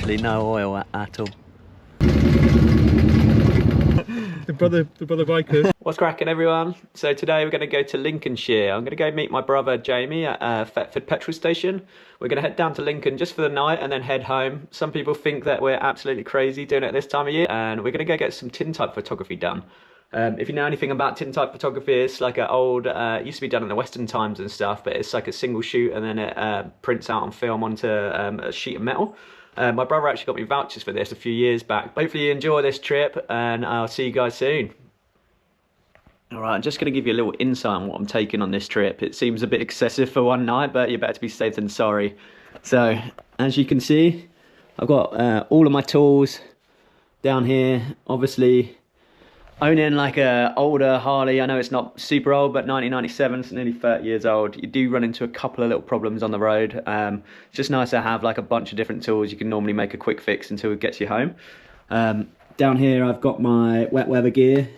literally no oil at all. The brother biker. What's cracking, everyone? So today we're going to go to Lincolnshire. I'm going to go meet my brother Jamie at Thetford petrol station. We're going to head down to Lincoln just for the night and then head home. Some people think that we're absolutely crazy doing it at this time of year, and we're going to go get some tintype photography done. If you know anything about tintype photography, it's like an old, it used to be done in the Western times and stuff, but it's like a single shoot and then it prints out on film onto a sheet of metal. My brother actually got me vouchers for this a few years back. Hopefully you enjoy this trip, and I'll see you guys soon. Alright, I'm just going to give you a little insight on what I'm taking on this trip. It seems a bit excessive for one night, but you're better to be safe than sorry. So, as you can see, I've got all of my tools down here. Obviously, owning like a older Harley, I know it's not super old, but 1997, it's nearly 30 years old. You do run into a couple of little problems on the road. It's just nice to have like a bunch of different tools you can normally make a quick fix until it gets you home. Down here I've got my wet weather gear,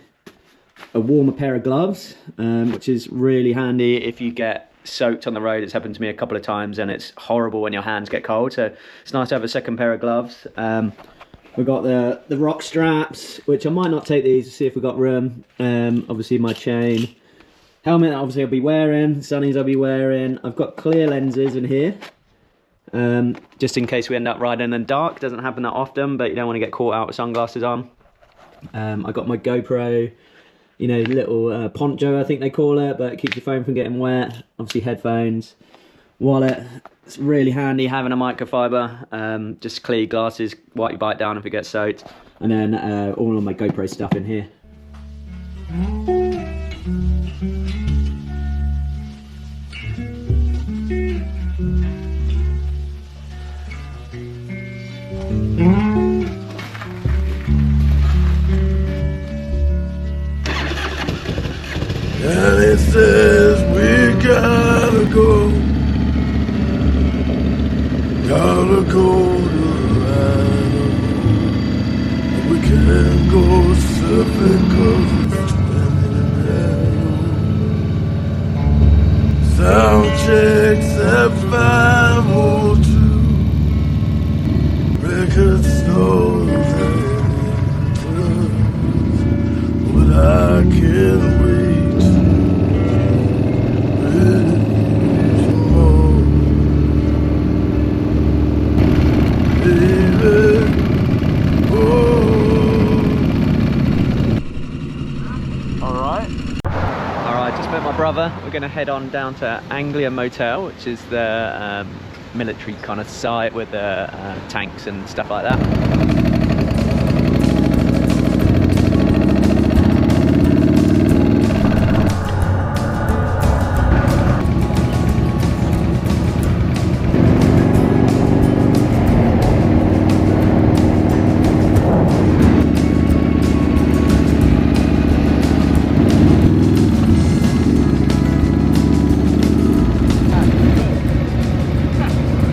a warmer pair of gloves, which is really handy if you get soaked on the road. It's happened to me a couple of times and it's horrible when your hands get cold, so it's nice to have a second pair of gloves. We've got the rock straps, which I might not take these to see if we've got room. Obviously my chain. Helmet, obviously I'll be wearing. Sunnies I'll be wearing. I've got clear lenses in here. Just in case we end up riding in the dark. Doesn't happen that often, but you don't want to get caught out with sunglasses on. I got my GoPro, you know, little poncho I think they call it, but it keeps your phone from getting wet. Obviously headphones. Wallet. It's really handy having a microfiber, just clear your glasses, wipe your bike down if it gets soaked, and then all of my GoPro stuff in here. And it says we gotta go. Gotta go to Rhino. We can't go surfing 'cause it's 20 Sound checks at 5:02. Record stores and clubs, but I can't wait. My brother, we're going to head on down to Anglia Motel, which is the military kind of site with the tanks and stuff like that.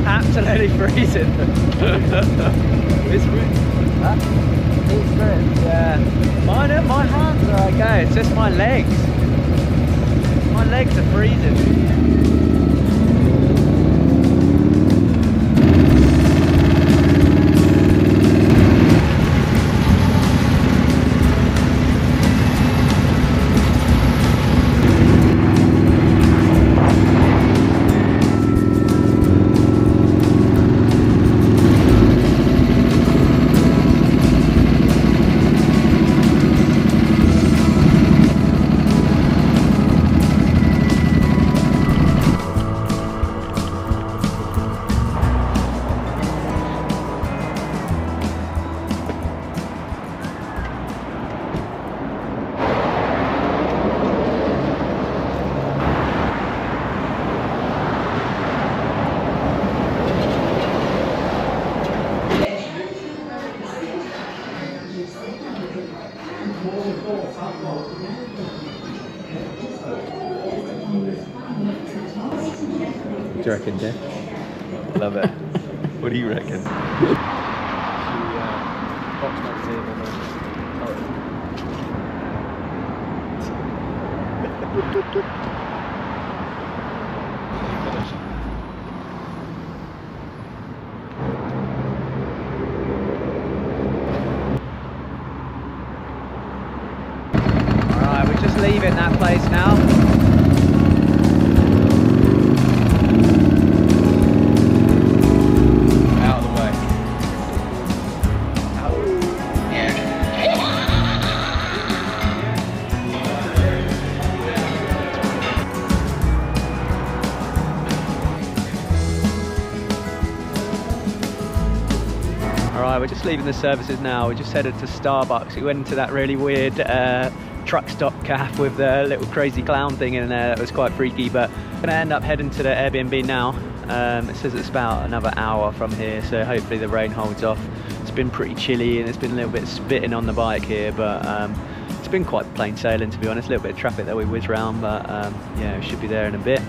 Absolutely freezing. It's huh? Yeah. My hands are okay, it's just my legs. My legs are freezing. What do you reckon, Jeff? Love it. What do you reckon? Right, we're just leaving the services now. We just headed to Starbucks. We went into that really weird truck stop cafe with the little crazy clown thing in there. That was quite freaky, but I'm gonna end up heading to the Airbnb now. It says it's about another hour from here, so hopefully the rain holds off. It's been pretty chilly and it's been a little bit spitting on the bike here, but it's been quite plain sailing, to be honest. A little bit of traffic that we whiz round, but yeah, we should be there in a bit.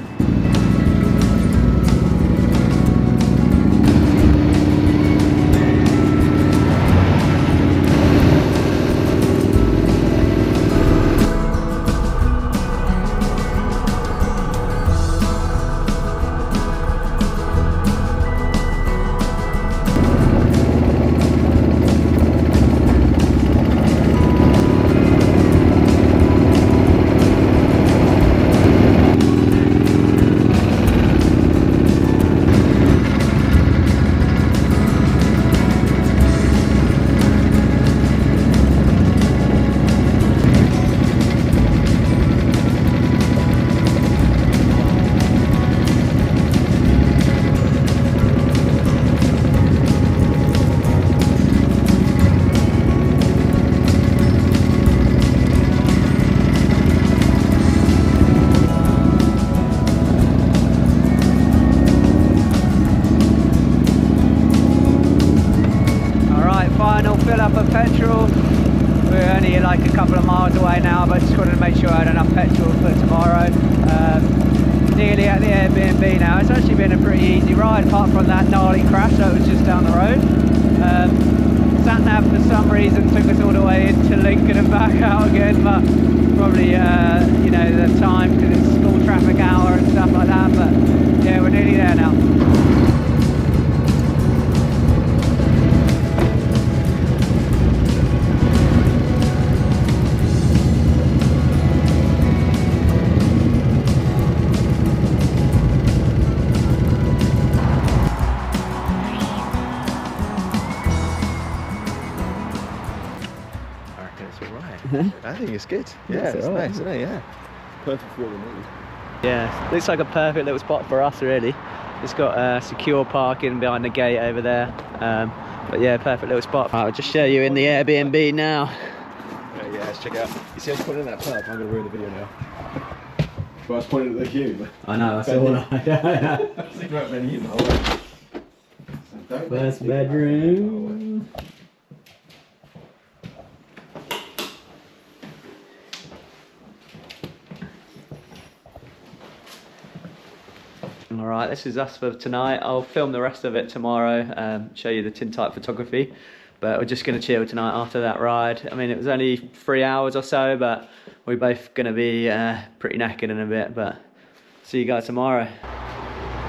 Fill up of petrol. We're only like a couple of miles away now, but just wanted to make sure I had enough petrol for tomorrow. Nearly at the Airbnb now. It's actually been a pretty easy ride, apart from that gnarly crash that was just down the road. Sat-nav for some reason took us all the way into Lincoln and back out again, but probably you know, the time because it's school traffic hour and stuff like that. But yeah, we're nearly there now. I think it's good. Yeah, it's right, nice, isn't it? Yeah. Perfect for what we need. Yeah, looks like a perfect little spot for us, really. It's got secure parking behind the gate over there. But yeah, perfect little spot. I'll just show you in the Airbnb now. Yeah, let's check it out. You see, I was pointing at that pub. I'm going to ruin the video now. But I was pointing at the cube. I know, I saw that. I was thinking about venue the whole way. First bedroom. Alright, this is us for tonight. I'll film the rest of it tomorrow, show you the Tintype photography, but we're just going to chill tonight after that ride. I mean, it was only 3 hours or so, but we're both going to be pretty knackered in a bit, but see you guys tomorrow.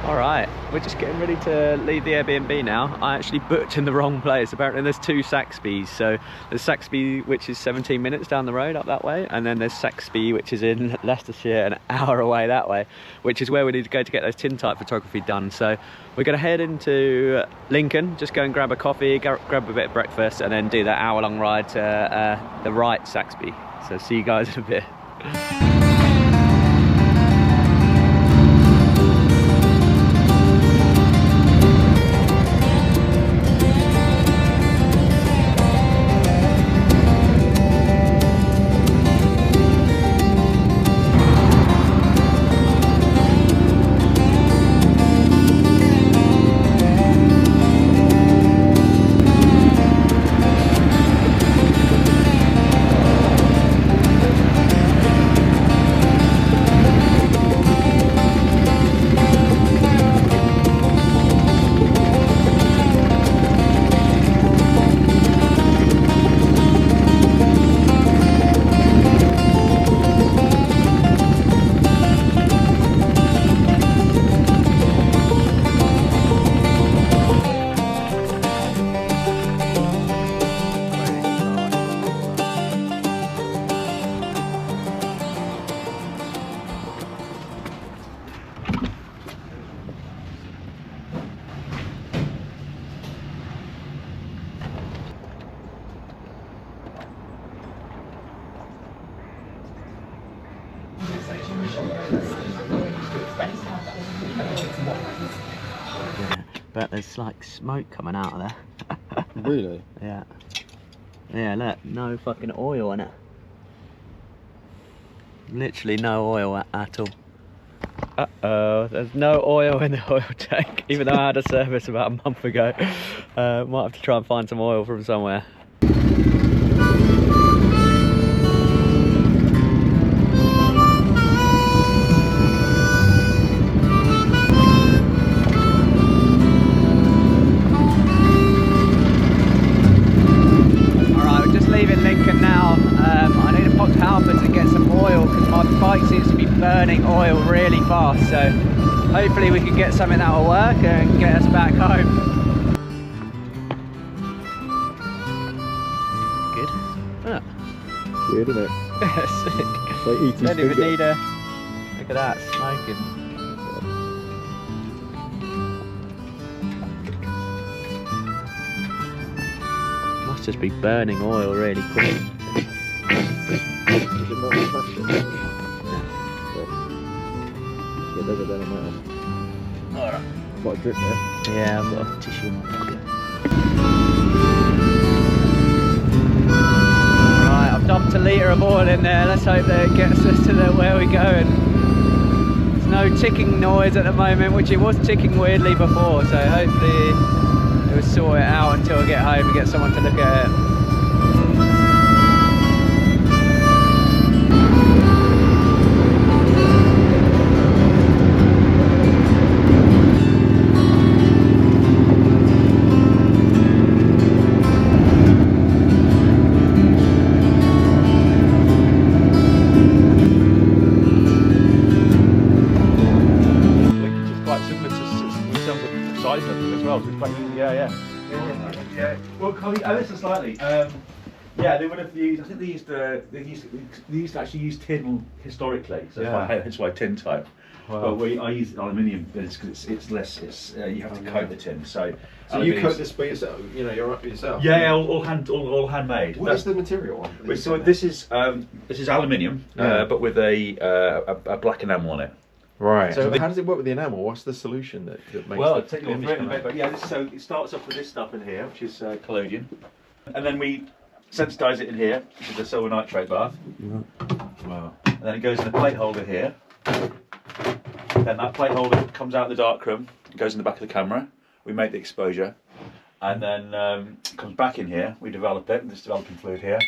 Alright, we're just getting ready to leave the Airbnb now. I actually booked in the wrong place. Apparently there's two Saxbys. So there's Saxby, which is 17 minutes down the road up that way, and then there's Saxby, which is in Leicestershire, an hour away that way, which is where we need to go to get those Tintype photography done. So we're going to head into Lincoln, just go and grab a coffee, grab a bit of breakfast, and then do that hour-long ride to the right Saxby. So see you guys in a bit. But there's like smoke coming out of there. Really? Yeah. Yeah, look, no fucking oil in it. Literally no oil at all. Uh-oh, there's no oil in the oil tank, even though I had a service about a month ago. Might have to try and find some oil from somewhere. Burning oil really fast, so hopefully we can get something that will work and get us back home. Good. Ah. Weird, isn't it? Sick. It's like eating Don't even finger. need a... Look at that, smoking. Must just be burning oil really quick. Alright. Got a drip there. Yeah, I've got a tissue in my pocket. Right, I've dumped a litre of oil in there. Let's hope that it gets us to where we're going. There's no ticking noise at the moment, which it was ticking weirdly before, so hopefully we'll sort it out until I get home and get someone to look at it. Yeah. Well, ever so slightly. Yeah, they would have used. I think they used to actually use tin historically. So that's why Tintype. Wow. But I use aluminium because it's less. You have to coat the tin. So you coat this by yourself? You know, you're up yourself? Yeah, all handmade. What is the material on? So this is aluminium, but with a black enamel on it. Right. So how does it work with the enamel? What's the solution that makes Well, the I'll take you through it in a bit, but yeah, so it starts off with this stuff in here, which is collodion, and then we sensitise it in here, which is a silver nitrate bath. Wow. And then it goes in a plate holder here. Then that plate holder comes out the darkroom, goes in the back of the camera. We make the exposure, and then it comes back in here. We develop it with this developing fluid here,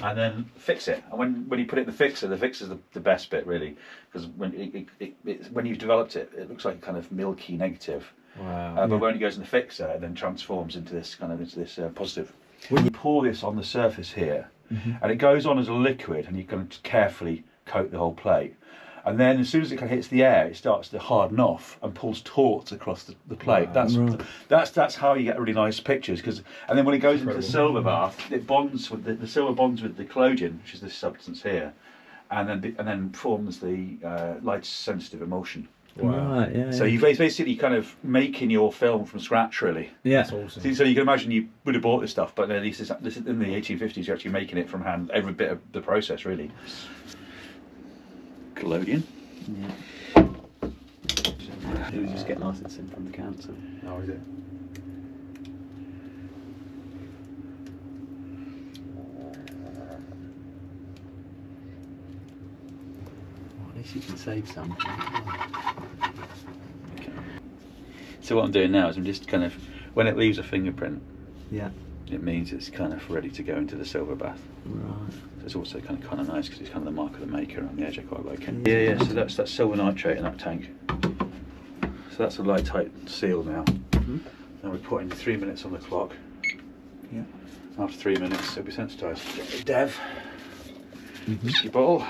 and then fix it. And when you put it in the fixer's the best bit really, because when you've developed it, it looks like a kind of milky negative. Wow. But when it goes in the fixer, it then transforms into this positive. When you pour this on the surface here, and it goes on as a liquid, and you kind of carefully coat the whole plate. And then as soon as it kind of hits the air, it starts to harden off and pulls taut across the plate. That's how you get really nice pictures. And then when it goes into the silver bath, it bonds with the silver bonds with the collodion, which is this substance here, and then forms the light sensitive emulsion. Wow. Right, yeah. So you're basically kind of making your film from scratch, really. Yeah. That's awesome. So you can imagine you would have bought this stuff, but this is in the 1850s. You're actually making it from hand, every bit of the process, really. Collodion. Yeah. It was just get licensing from the council. Oh, is it? Well, at least you can save some. Okay. So what I'm doing now is I'm just kind of, when it leaves a fingerprint, Yeah. it means it's kind of ready to go into the silver bath. Right. So it's also kind of nice because it's kind of the mark of the maker on the edge. I quite like it. Yeah. So that's silver nitrate in that tank. So that's a light tight seal now. Now we're putting 3 minutes on the clock. Yeah. After 3 minutes, it'll be sensitised. Get the dev. Whiskey bottle.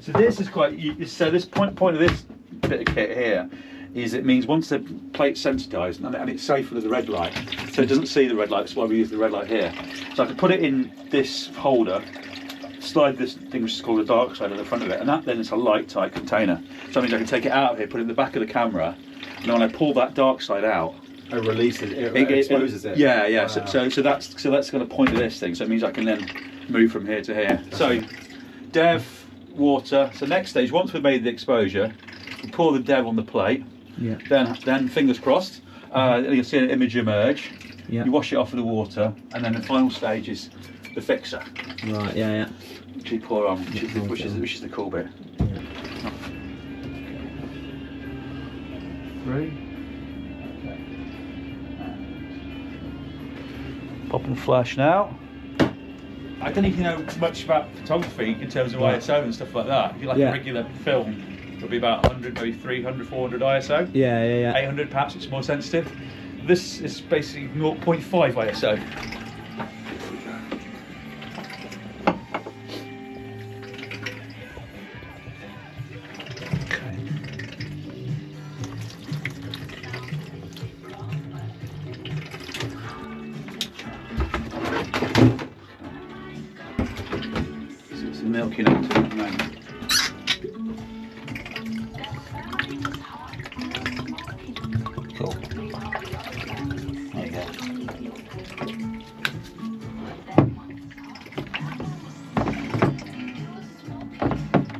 So this is quite. So this point of this bit of kit here is it means once the plate's sensitised and it's safe with the red light, so it doesn't see the red light. That's why we use the red light here. So I can put it in this holder, slide this thing which is called a dark side at the front of it, and that then is a light tight container. So that means I can take it out of here, put it in the back of the camera, and then when I pull that dark side out, It releases it, exposes it. Yeah, yeah. Wow. So that's going to point to this thing. So it means I can then move from here to here. So dev, water. So next stage, once we've made the exposure, we pour the dev on the plate. Yeah. Then fingers crossed, You'll see an image emerge. Yeah. You wash it off with the water, and then the final stage is the fixer. Right, yeah. Which you pour on, which is the cool bit. Three. Pop and flash now. I don't even know much about photography in terms of ISO and stuff like that. If you like a regular film, it'll be about 100, maybe 300, 400 ISO. Yeah. 800 perhaps, it's more sensitive. This is basically 0.5 ISO. Milking up to the moment. Cool. There you go.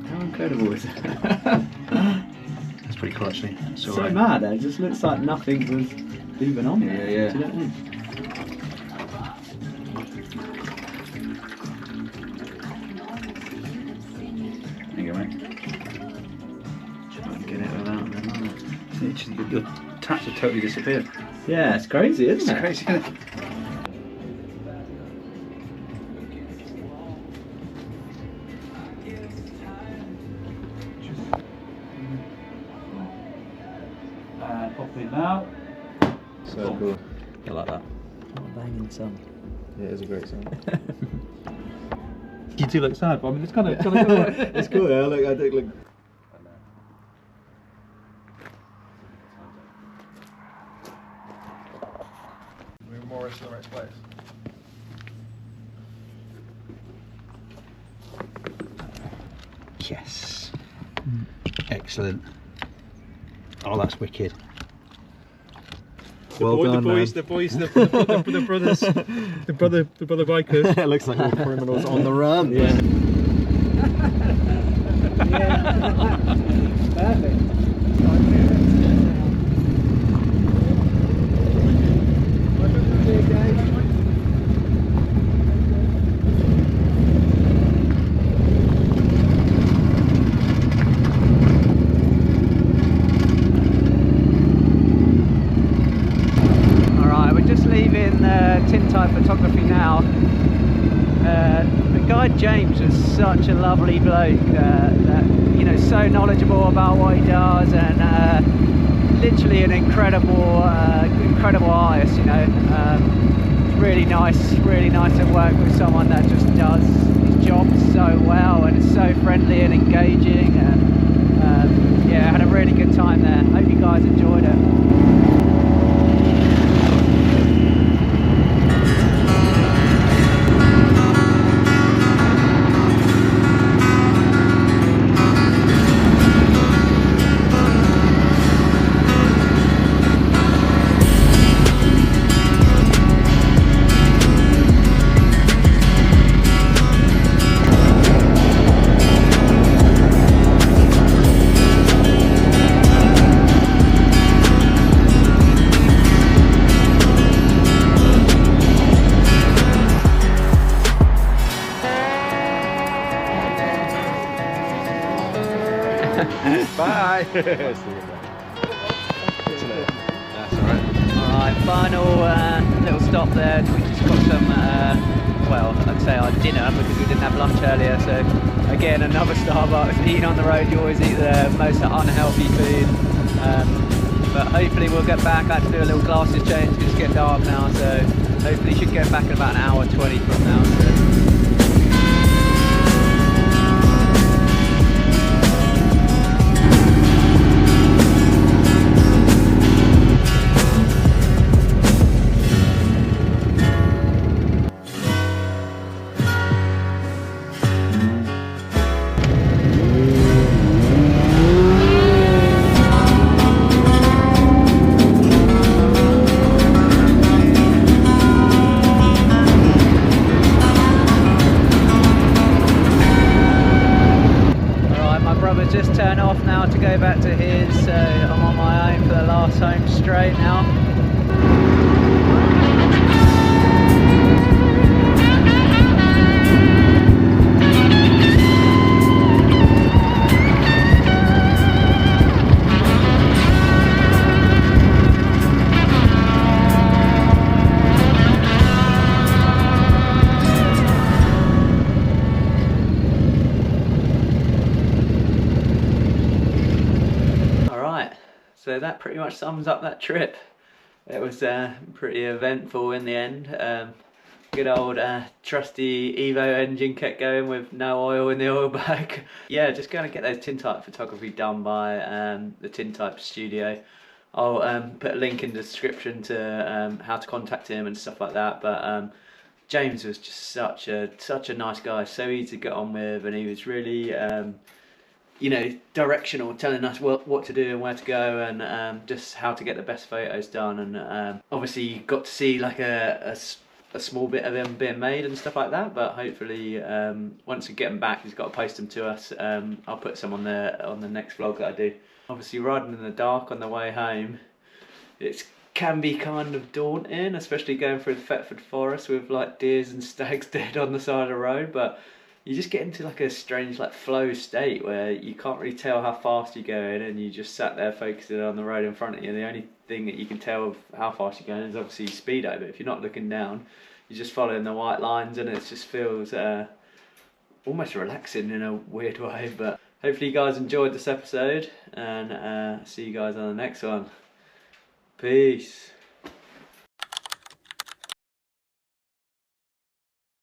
How incredible is it? That's pretty cool actually. So mad, it just looks like nothing was even on there. Yeah. Do you know what I mean? Get it without them, Your taps have totally disappeared. yeah, it's crazy, isn't it? Crazy, isn't it? Pop in now. So cool. I like that. What a banging song. Yeah, it is a great song. You do look sad, but I mean it's kind of It's cool, yeah. Look, I think like. Move more into the right place. Yes. Excellent. Oh, that's wicked. The brothers, the brother bikers. It looks like all criminals on the run. Yeah. Perfect. Tintype photography now. The guy James was such a lovely bloke, you know, so knowledgeable about what he does, and literally an incredible artist. You know, it's really nice to work with someone that just does his job so well and is so friendly and engaging. And yeah, I had a really good time there. Hope you guys enjoyed it. Bye. That's alright. Alright, final little stop there. We just got some, well, I'd say our dinner because we didn't have lunch earlier. So again, another Starbucks. Eating on the road, you always eat the most unhealthy food. But hopefully we'll get back. I had to do a little glasses change because it's getting dark now. So hopefully should get back in about an hour 20 from now. So. Just turn off now to go back to his, so I'm on my own for the last home straight now. So that pretty much sums up that trip. It was pretty eventful in the end. Good old trusty Evo engine kept going with no oil in the oil bag. Yeah, just going to get those tintype photography done by the Tintype studio. I'll put a link in the description to how to contact him and stuff like that. But James was just such a nice guy, so easy to get on with, and he was really you know, directional, telling us what to do and where to go, and just how to get the best photos done. And obviously you got to see like a small bit of them being made and stuff like that, but hopefully once we get them back, he's got to post them to us. I'll put some on the next vlog that I do. Obviously riding in the dark on the way home, it can be kind of daunting, especially going through the Thetford forest with like deers and stags dead on the side of the road, but you just get into like a strange like flow state where you can't really tell how fast you're going, and you just sat there focusing on the road in front of you. The only thing that you can tell of how fast you're going is obviously speedo, but if you're not looking down, you're just following the white lines, and it just feels almost relaxing in a weird way. But hopefully you guys enjoyed this episode, and see you guys on the next one. Peace.